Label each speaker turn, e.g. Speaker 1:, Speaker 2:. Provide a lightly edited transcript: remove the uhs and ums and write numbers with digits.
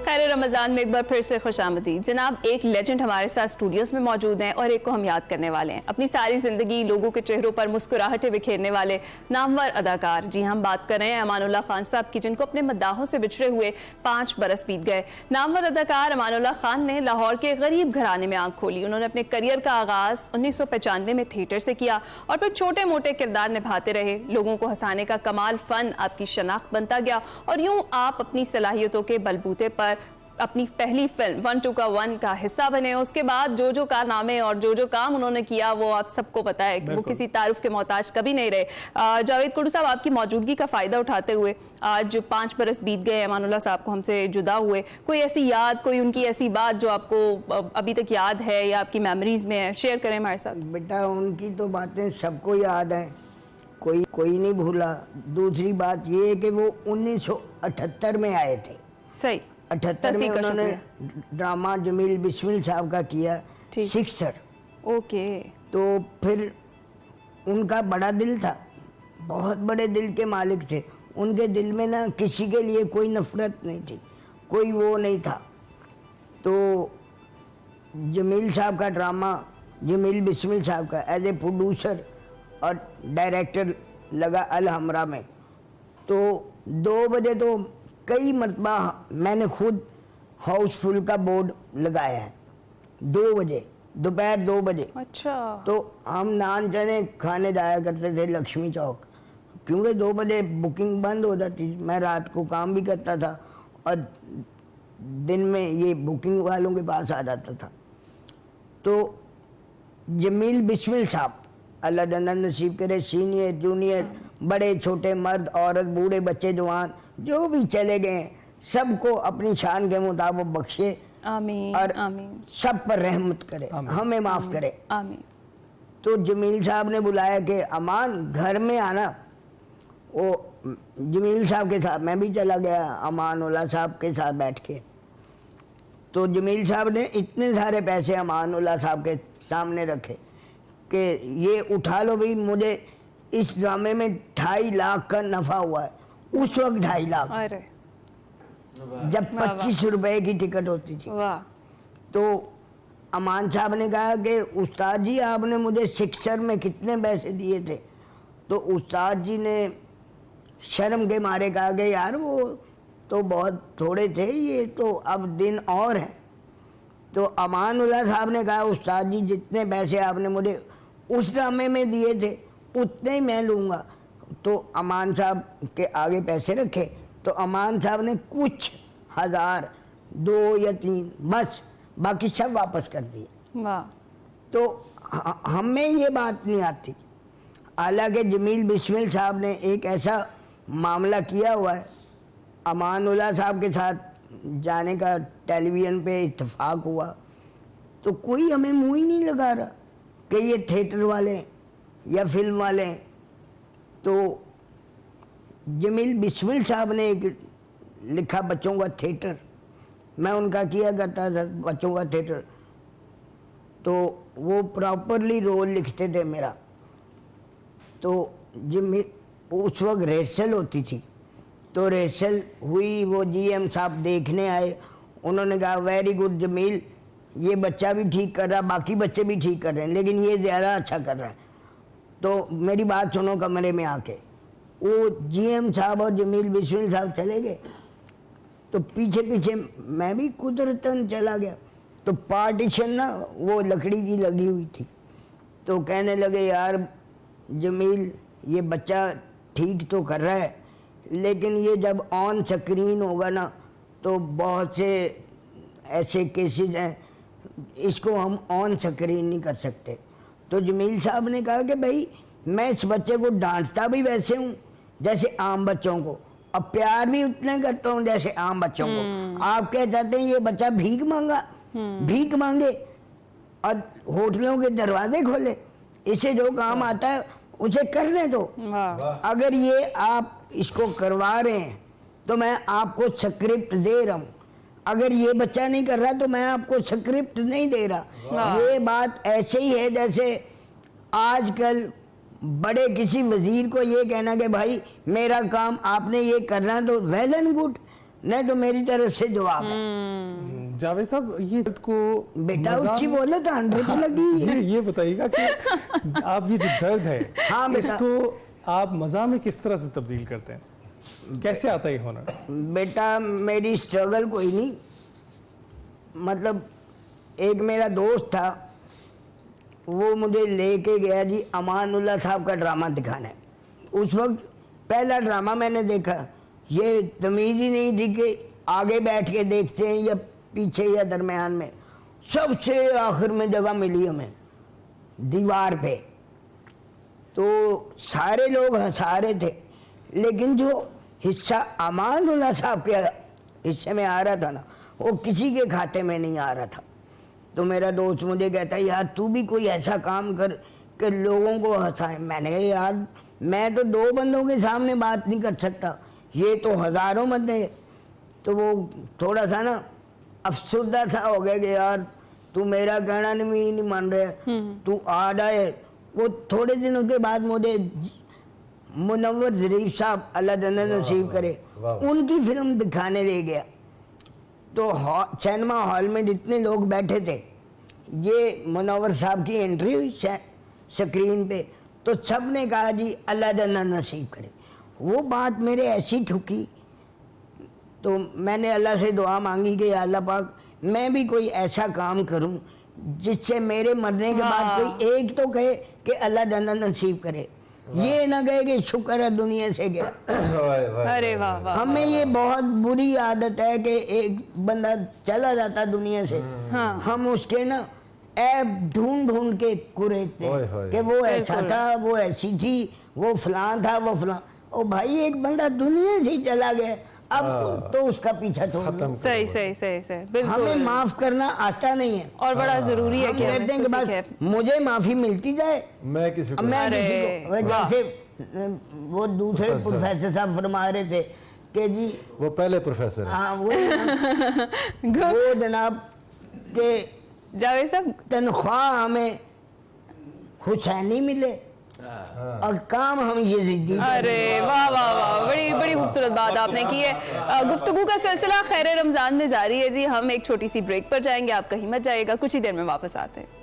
Speaker 1: खैर रमज़ान में एक बार फिर से खुशामदीद। जनाब, एक लेजेंड हमारे साथ स्टूडियोज़ में मौजूद हैं और एक को हम याद करने वाले हैं। अपनी सारी ज़िंदगी लोगों के चेहरों पर मुस्कुराहटें बिखेरने वाले नामवर अदाकार। जी, हम बात कर रहे हैं अमानुल्लाह खान साहब की, जिनको अपने मद्दाहों से बिछड़े हुए 5 बरस बीत गए। नामवर अदाकार अमानुल्लाह खान ने लाहौर के गरीब घराने में आंख खोली। उन्होंने अपने करियर का आगाज़ 1995 में थिएटर से किया और फिर छोटे मोटे किरदार निभाते रहे। लोगों को हंसाने का कमाल फ़न आपकी शनाख्त बनता गया और यूँ आप अपनी सलाहियतों के बलबूते पर अपनी पहली फिल्म 1-2 का 1 का हिस्सा बने। उसके बाद जो जो कारनामे और जो जो काम उन्होंने किया वो आप सबको पता है कि वो किसी तारुफ के मोहताज कभी नहीं रहे। जावेद कुडू साहब, आपकी मौजूदगी का फ़ायदा उठाते हुए आज 5 बरस बीत गए अमानुल्लाह साहब को हमसे जुदा हुए, कोई ऐसी याद, कोई उनकी ऐसी बात जो आपको अभी तक याद है या आपकी मेमोरीज में है, शेयर करें हमारे साथ।
Speaker 2: बेटा, उनकी तो बातें सबको याद हैं, कोई नहीं भूला। दूसरी बात ये है कि वो 1978 में आए थे।
Speaker 1: सही,
Speaker 2: 78 में उन्होंने ड्रामा जमील बिस्मिल साहब का किया, सिक्सर।
Speaker 1: ओके। तो
Speaker 2: फिर उनका बड़ा दिल था, बहुत बड़े दिल के मालिक थे। उनके दिल में ना किसी के लिए कोई नफरत नहीं थी, कोई वो नहीं था। तो जमील साहब का ड्रामा, जमील बिस्मिल साहब का एज ए प्रोड्यूसर और डायरेक्टर लगा अल हमरा में। तो 2 बजे तो कई मरतबा मैंने खुद हाउसफुल का बोर्ड लगाया है। 2 बजे, दोपहर 2 बजे।
Speaker 1: अच्छा। तो
Speaker 2: हम नान चने खाने जाया करते थे लक्ष्मी चौक, क्योंकि 2 बजे बुकिंग बंद हो जाती। मैं रात को काम भी करता था और दिन में ये बुकिंग वालों के पास आ जाता था। तो जमील बिस्मिल साहब, अल्लाह जन्नत नसीब करे, सीनियर जूनियर बड़े छोटे मर्द औरत बूढ़े बच्चे जवान जो भी चले गए सबको अपनी शान के मुताबिक बख्शे, आमीन, और आमीन। सब पर रहमत करे, हमें माफ करे, आमीन। तो जमील साहब ने बुलाया कि अमान घर में आना। वो जमील साहब के साथ मैं भी चला गया, अमानुल्लाह साहब के साथ बैठ के। तो जमील साहब ने इतने सारे पैसे अमानुल्लाह साहब के सामने रखे कि ये उठा लो भाई, मुझे इस ड्रामे में 2.5 लाख का नफा हुआ है। उस वक्त 2.5 लाख, जब 25 रुपए की टिकट होती थी। तो अमान साहब ने कहा कि उस्ताद जी आपने मुझे सिक्सर में कितने पैसे दिए थे? तो उस्ताद जी ने शर्म के मारे कहा कि यार वो तो बहुत थोड़े थे, ये तो अब दिन और हैं। तो अमानुल्लाह साहब ने कहा उस्ताद जी जितने पैसे आपने मुझे उस ड्रामे में दिए थे उतने ही मैं लूँगा। तो अमान साहब के आगे पैसे रखे, तो अमान साहब ने कुछ हज़ार, 2 या 3 बस, बाकी सब वापस कर दिए। वाह। तो हमें ये बात नहीं आती। हालांकि जमील बिस्मिल साहब ने एक ऐसा मामला किया हुआ है, अमानुल्लाह साहब के साथ जाने का टेलीविज़न पे इत्तेफाक हुआ, तो कोई हमें मुँह ही नहीं लगा रहा कि ये थिएटर वाले या फिल्म वाले। तो जमील बिस्मिल साहब ने एक लिखा बच्चों का थिएटर, मैं उनका किया करता था बच्चों का थिएटर। तो वो प्रॉपरली रोल लिखते थे मेरा। तो जमील, उस वक्त रेसल होती थी, तो रेसल हुई, वो जीएम साहब देखने आए। उन्होंने कहा वेरी गुड जमील, ये बच्चा भी ठीक कर रहा, बाकी बच्चे भी ठीक कर रहे हैं, लेकिन ये ज़्यादा अच्छा कर रहा है। तो मेरी बात सुनो कमरे में आके। वो जीएम साहब और जमील बिस्मिल साहब चले गए, तो पीछे पीछे मैं भी कुदरतन चला गया। तो पार्टीशन ना वो लकड़ी की लगी हुई थी। तो कहने लगे यार जमील, ये बच्चा ठीक तो कर रहा है, लेकिन ये जब ऑन स्क्रीन होगा ना तो बहुत से ऐसे केसेस हैं, इसको हम ऑन स्क्रीन नहीं कर सकते। तो जमील साहब ने कहा कि भाई मैं इस बच्चे को डांटता भी वैसे हूँ जैसे आम बच्चों को, और प्यार भी उतने करता हूँ जैसे आम बच्चों को। आप क्या चाहते हैं ये बच्चा भीख मांगे और होटलों के दरवाजे खोले? इसे जो काम आता है उसे करने दो। अगर ये आप इसको करवा रहे हैं तो मैं आपको स्क्रिप्ट दे रहा हूँ, अगर ये बच्चा नहीं कर रहा तो मैं आपको स्क्रिप्ट नहीं दे रहा। ये बात ऐसे ही है जैसे आजकल बड़े किसी वजीर को ये कहना कि भाई मेरा काम आपने ये करना, तो वेल एंड गुड, नहीं तो मेरी तरफ से जवाब है।
Speaker 3: जावेद साहब, ये को
Speaker 2: बेटा
Speaker 3: मज़ा
Speaker 2: ऊंची
Speaker 3: में-
Speaker 2: बोले तो 100 पे लगी है।
Speaker 3: ये बताइएगा कि आप ये जो दर्द है,
Speaker 2: हाँ बेटा।
Speaker 3: इसको आप मज़ा में किस तरह से तब्दील करते हैं? कैसे आता है हुनर?
Speaker 2: बेटा मेरी स्ट्रगल कोई नहीं, मतलब एक मेरा दोस्त था, वो मुझे लेके गया जी अमानुल्लाह साहब का ड्रामा दिखाने। उस वक्त पहला ड्रामा मैंने देखा, ये तमीज़ ही नहीं थी कि आगे बैठ के देखते हैं या पीछे या दरमियान में। सबसे आखिर में जगह मिली हमें दीवार पे, तो सारे लोग हंसा रहे थे, लेकिन जो हिस्सा अमानुल्लाह साहब के हिस्से में आ रहा था ना, वो किसी के खाते में नहीं आ रहा था। तो मेरा दोस्त मुझे कहता है यार तू भी कोई ऐसा काम कर कि लोगों को हंसाए। मैंने कहा यार मैं तो 2 बंदों के सामने बात नहीं कर सकता, ये तो हज़ारों बंदे। तो वो थोड़ा सा ना अफसरदा सा हो गया कि यार तू मेरा कहना नहीं मान रहे, तू आ जाए। वो थोड़े दिनों के बाद मुझे मुनव्वर ज़रीफ साहब अल्लाह जन्नत नसीब करे, उनकी फिल्म दिखाने ले गया। तो सिनेमा हॉल में जितने लोग बैठे थे, ये मुनव्वर साहब की एंट्री हुई स्क्रीन पे, तो सब ने कहा जी अल्लाह जन्नत नसीब करे। वो बात मेरे ऐसी ठुकी, तो मैंने अल्लाह से दुआ मांगी कि अल्लाह पाक मैं भी कोई ऐसा काम करूं जिससे मेरे मरने के बाद कोई एक तो कहे कि अल्लाह जन्नत नसीब करे, ये ना कहे कि शुक्र है दुनिया से गया।
Speaker 1: अरे वाह वाह।
Speaker 2: हमें ये बहुत बुरी आदत है कि एक बंदा चला जाता दुनिया से,
Speaker 1: हाँ।
Speaker 2: हम उसके ना ऐप ढूंढ ढूंढ के कुरेदते हैं कि वो ऐसा था, वो ऐसी थी, वो फलां था, वो फलां। ओ भाई एक बंदा दुनिया से ही चला गया, अब तो उसका पीछा छोड़ दो।
Speaker 1: सही सही सही सही,
Speaker 2: हमें
Speaker 1: बिल्कुल।
Speaker 2: माफ करना आता नहीं है,
Speaker 1: और बड़ा जरूरी है
Speaker 2: हम
Speaker 1: कि हम
Speaker 2: कहते हैं कि
Speaker 1: इसको
Speaker 2: बस
Speaker 1: सीखें।
Speaker 2: मुझे माफी मिलती जाए,
Speaker 4: मैं किसी
Speaker 2: अब
Speaker 4: को
Speaker 2: मैं
Speaker 1: अरे,
Speaker 2: किसी को
Speaker 1: वाह।
Speaker 2: जैसे वो दूसरे प्रोफेसर साहब फरमा रहे थे कि जी
Speaker 4: वो पहले प्रोफेसर है।
Speaker 2: हाँ वो जनाब के
Speaker 1: जावेद साहब,
Speaker 2: तनख्वाह हमें हुसैनी मिले और काम हम ये जिद्दी।
Speaker 1: अरे वाह वाह वाह, बड़ी बड़ी खूबसूरत बात आपने की है। गुफ्तगू का सिलसिला खैर रमज़ान में जारी है जी। हम एक छोटी सी ब्रेक पर जाएंगे, आप कहीं मत जाइएगा, कुछ ही देर में वापस आते हैं।